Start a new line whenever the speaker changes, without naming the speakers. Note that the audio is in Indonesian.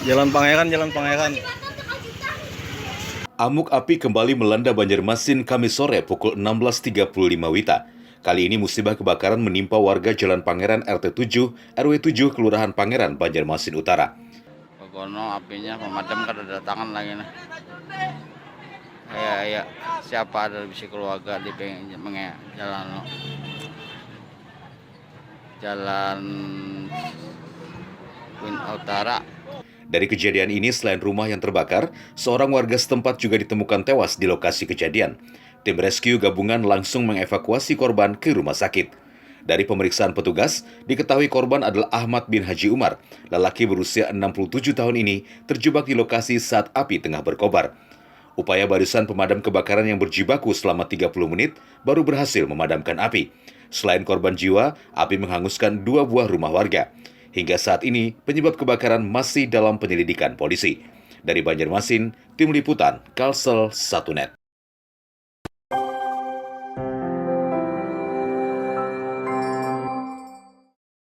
Jalan Pangeran, Jalan Pangeran.
Amuk api kembali melanda Banjarmasin Kamis sore pukul 16.35 WITA. Kali ini musibah kebakaran menimpa warga Jalan Pangeran RT 7, RW 7, Kelurahan Pangeran, Banjarmasin Utara.
Kono apinya pemadam kan ada tangan lagi nih. Ya, siapa ada bisa keluarga di jalan Queen Utara.
Dari kejadian ini, selain rumah yang terbakar, seorang warga setempat juga ditemukan tewas di lokasi kejadian. Tim rescue gabungan langsung mengevakuasi korban ke rumah sakit. Dari pemeriksaan petugas, diketahui korban adalah Ahmad bin Haji Umar, lelaki berusia 67 tahun ini terjebak di lokasi saat api tengah berkobar. Upaya barisan pemadam kebakaran yang berjibaku selama 30 menit baru berhasil memadamkan api. Selain korban jiwa, api menghanguskan 2 buah rumah warga. Hingga saat ini, penyebab kebakaran masih dalam penyelidikan polisi. Dari Banjarmasin, Tim Liputan, Kalsel 1net.